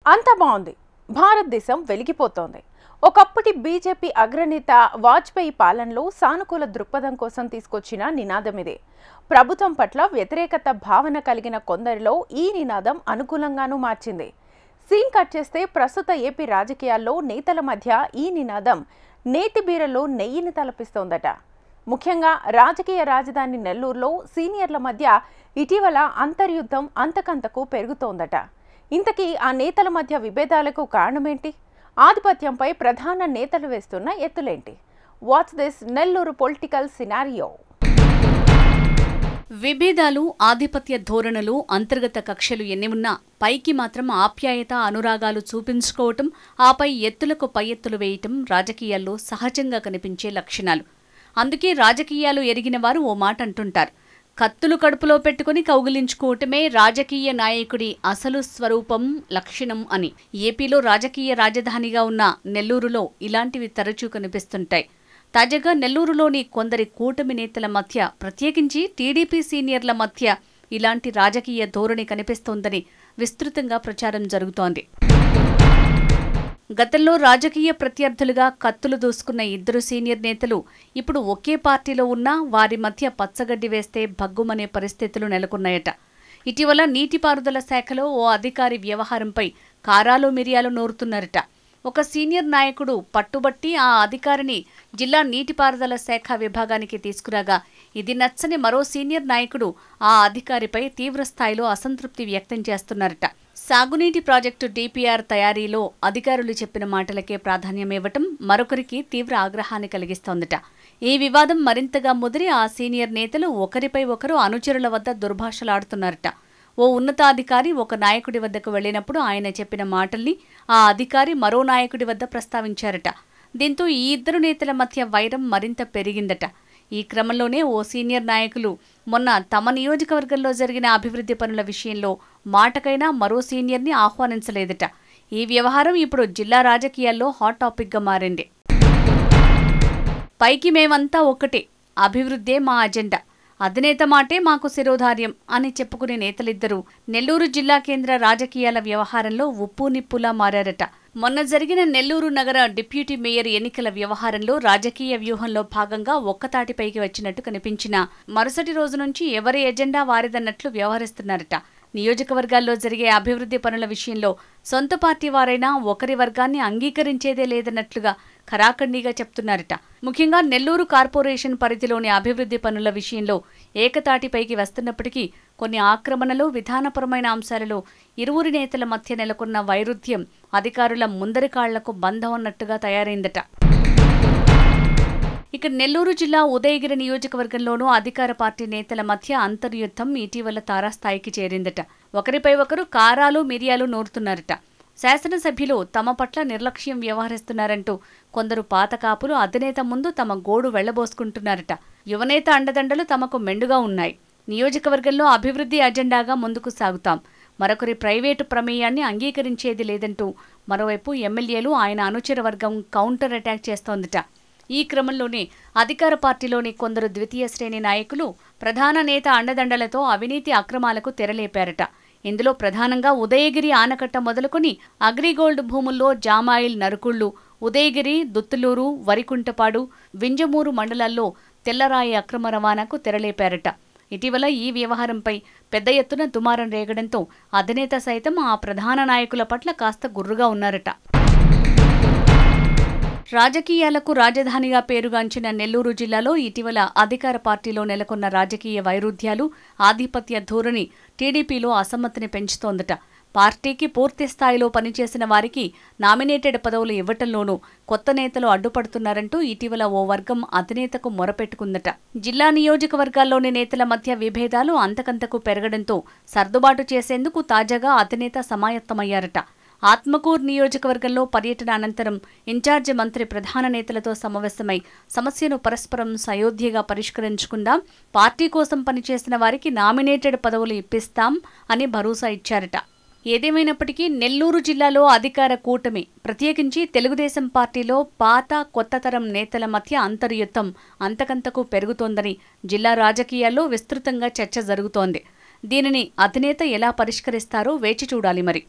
అంతా బాగుంది. భారతదేశం వెలిగిపోతోంది. ఒకప్పటి బీజేపీ అగ్రనేత వాజ్పేయి పాలనలో సానుకూల దృక్పథం కోసం తీసుకొచ్చిన నినాదం ఇదే. ప్రభుత్వం పట్ల వ్యతిరేకత భావన కలిగిన కొందరిలో ఈ నినాదం అనుకూలంగానూ మార్చింది. సీన్ కట్ చేస్తే ప్రస్తుత ఏపీ రాజకీయాల్లో నేతల మధ్య ఈ నినాదం నేతి బీరలో నెయ్యిని తలపిస్తోందట. ముఖ్యంగా రాజకీయ రాజధాని నెల్లూరులో సీనియర్ల మధ్య ఇటీవల అంతర్యుద్ధం అంతకంతకు పెరుగుతోందట. ఇంతకీ ఆ నేతల మధ్య విభేదాలకు కారణమేంటి? ఆధిపత్యంపై ప్రధాన నేతలు వేస్తున్న ఎత్తులేంటి? What's this Nellore political scenario? విభేదాలు, ఆధిపత్య ధోరణులు, అంతర్గత కక్షలు ఎన్ని ఉన్నా పైకి మాత్రం ఆప్యాయత, అనురాగాలు చూపించుకోవటం, ఆపై ఎత్తులకు పై ఎత్తులు వేయటం రాజకీయాల్లో సహజంగా కనిపించే లక్షణాలు. అందుకే రాజకీయాలు ఎరిగిన వారు ఓ మాట అంటుంటారు, కత్తులు కడుపులో పెట్టుకుని కౌగిలించుకోవటమే రాజకీయ నాయకుడి అసలు స్వరూపం, లక్షణం అని. ఏపీలో రాజకీయ రాజధానిగా ఉన్న నెల్లూరులో ఇలాంటివి తరచూ కనిపిస్తుంటాయి. తాజాగా నెల్లూరులోని కొందరి కూటమి నేతల మధ్య, ప్రత్యేకించి టీడీపీ సీనియర్ల మధ్య ఇలాంటి రాజకీయ ధోరణి కనిపిస్తోందని విస్తృతంగా ప్రచారం జరుగుతోంది. గతంలో రాజకీయ ప్రత్యర్థులుగా కత్తులు దూసుకున్న ఇద్దరు సీనియర్ నేతలు ఇప్పుడు ఒకే పార్టీలో ఉన్నా వారి మధ్య పచ్చగడ్డి వేస్తే భగ్గుమనే పరిస్థితులు నెలకొన్నాయట. ఇటీవల నీటిపారుదల శాఖలో ఓ అధికారి వ్యవహారంపై కారాలు మిరియాలు నూరుతున్నారట. ఒక సీనియర్ నాయకుడు పట్టుబట్టి ఆ అధికారిని జిల్లా నీటిపారుదల శాఖ విభాగానికి తీసుకురాగా, ఇది నచ్చని మరో సీనియర్ నాయకుడు ఆ అధికారిపై తీవ్రస్థాయిలో అసంతృప్తి వ్యక్తం చేస్తున్నారట. సాగునీటి ప్రాజెక్టు DPR తయారీలో అధికారులు చెప్పిన మాటలకే ప్రాధాన్యమివ్వటం మరొకరికి తీవ్ర ఆగ్రహాన్ని కలిగిస్తోందట. ఈ వివాదం మరింతగా ముదిరి ఆ సీనియర్ నేతలు ఒకరిపై ఒకరు అనుచరుల వద్ద దుర్భాషలాడుతున్నారట. ఓ ఉన్నతాధికారి ఒక నాయకుడి వద్దకు వెళ్లినప్పుడు ఆయన చెప్పిన మాటల్ని ఆ అధికారి మరో నాయకుడి వద్ద ప్రస్తావించారట. దీంతో ఈ ఇద్దరు నేతల మధ్య వైరం మరింత పెరిగిందట. ఈ క్రమంలోనే ఓ సీనియర్ నాయకులు మొన్న తమ నియోజకవర్గంలో జరిగిన అభివృద్ధి పనుల విషయంలో మాటకైనా మరో సీనియర్ని ఆహ్వానించలేదట. ఈ వ్యవహారం ఇప్పుడు జిల్లా రాజకీయాల్లో హాట్ టాపిక్గా మారింది. పైకి మేమంతా ఒక్కటే, అభివృద్ధే మా అజెండా, అధినేత మాటే మాకు శిరోధార్యం అని చెప్పుకునే నేతలిద్దరూ నెల్లూరు జిల్లా కేంద్ర రాజకీయాల వ్యవహారంలో ఉప్పు నిప్పులా మారారట. మొన్న జరిగిన నెల్లూరు నగర డిప్యూటీ మేయర్ ఎన్నికల వ్యవహారంలో రాజకీయ వ్యూహంలో భాగంగా ఒక్కతాటిపైకి వచ్చినట్టు కనిపించినా మరుసటి రోజు నుంచి ఎవరి ఎజెండా వారిదన్నట్లు వ్యవహరిస్తున్నారట. నియోజకవర్గాల్లో జరిగే అభివృద్ధి పనుల విషయంలో సొంత పార్టీ వారైనా ఒకరి వర్గాన్ని అంగీకరించేదే లేదన్నట్లుగా ఖరాఖండిగా చెప్తున్నారట. ముఖ్యంగా నెల్లూరు కార్పొరేషన్ పరిధిలోని అభివృద్ధి పనుల విషయంలో ఏకతాటిపైకి వస్తున్నప్పటికీ కొన్ని ఆక్రమణలు, విధానపరమైన అంశాలలో ఇరువురి నేతల మధ్య నెలకొన్న వైరుధ్యం అధికారుల ముందరి కాళ్లకు బంధం అన్నట్టుగా తయారైందట. ఇక నెల్లూరు జిల్లా ఉదయగిరి నియోజకవర్గంలోనూ అధికార పార్టీ నేతల మధ్య అంతర్యుద్ధం ఇటీవల తారాస్థాయికి చేరిందట. ఒకరిపై ఒకరు కారాలు మిరియాలు నూరుతున్నారట. శాసనసభ్యులు తమ పట్ల నిర్లక్ష్యం వ్యవహరిస్తున్నారంటూ కొందరు పాత కాపులు అధినేత ముందు తమ గోడు వెళ్లబోసుకుంటున్నారట. యువనేత అండదండలు తమకు మెండుగా ఉన్నాయి, నియోజకవర్గంలో అభివృద్ధి అజెండాగా ముందుకు సాగుతాం, మరొకరి ప్రైవేటు ప్రమేయాన్ని అంగీకరించేది లేదంటూ మరోవైపు ఎమ్మెల్యేలు, ఆయన అనుచర వర్గం కౌంటర్ అటాక్ చేస్తోందట. ఈ క్రమంలోనే అధికార పార్టీలోని కొందరు ద్వితీయ శ్రేణి నాయకులు ప్రధాన నేత అండదండలతో అవినీతి అక్రమాలకు తెరలేపారట. ఇందులో ప్రధానంగా ఉదయగిరి ఆనకట్ట మొదలుకొని అగ్రిగోల్డ్ భూముల్లో జామాయిల్ నరుకుళ్లు, ఉదయగిరి, దుత్తులూరు, వరికుంటపాడు, వింజమూరు మండలాల్లో తెల్లరాయి అక్రమ రవాణాకు తెరలేపారట. ఇటీవల ఈ వ్యవహారంపై పెద్ద ఎత్తున దుమారం రేగడంతో అధినేత సైతం ఆ ప్రధాన నాయకుల పట్ల కాస్త గుర్రుగా ఉన్నారట. రాజకీయాలకు రాజధానిగా పేరుగాంచిన నెల్లూరు జిల్లాలో ఇటీవల అధికార పార్టీలో నెలకొన్న రాజకీయ వైరుధ్యాలు, ఆధిపత్య ధోరణి టీడీపీలో అసమ్మతిని పెంచుతోందట. పార్టీకి పూర్తి స్థాయిలో పనిచేసిన వారికి నామినేటెడ్ పదవులు ఇవ్వటంలోనూ కొత్త నేతలు అడ్డుపడుతున్నారంటూ ఇటీవల ఓ వర్గం అధినేతకు మొరపెట్టుకుందట. జిల్లా నియోజకవర్గాల్లోని నేతల మధ్య విభేదాలు అంతకంతకు పెరగడంతో సర్దుబాటు చేసేందుకు తాజాగా అధినేత సమాయత్తమయ్యారట. ఆత్మకూరు నియోజకవర్గంలో పర్యటన అనంతరం ఇన్ఛార్జి మంత్రి ప్రధాన నేతలతో సమావేశమై సమస్యను పరస్పరం సయోధ్యగా పరిష్కరించుకుందాం, పార్టీ కోసం పనిచేసిన వారికి నామినేటెడ్ పదవులు ఇప్పిస్తాం అని భరోసా ఇచ్చారట. ఏదేమైనప్పటికీ నెల్లూరు జిల్లాలో అధికార కూటమి, ప్రత్యేకించి తెలుగుదేశం పార్టీలో పాత కొత్త తరం నేతల మధ్య అంతర్యుద్ధం అంతకంతకు పెరుగుతోందని జిల్లా రాజకీయాల్లో విస్తృతంగా చర్చ జరుగుతోంది. దీనిని అధినేత ఎలా పరిష్కరిస్తారో వేచి చూడాలి మరి.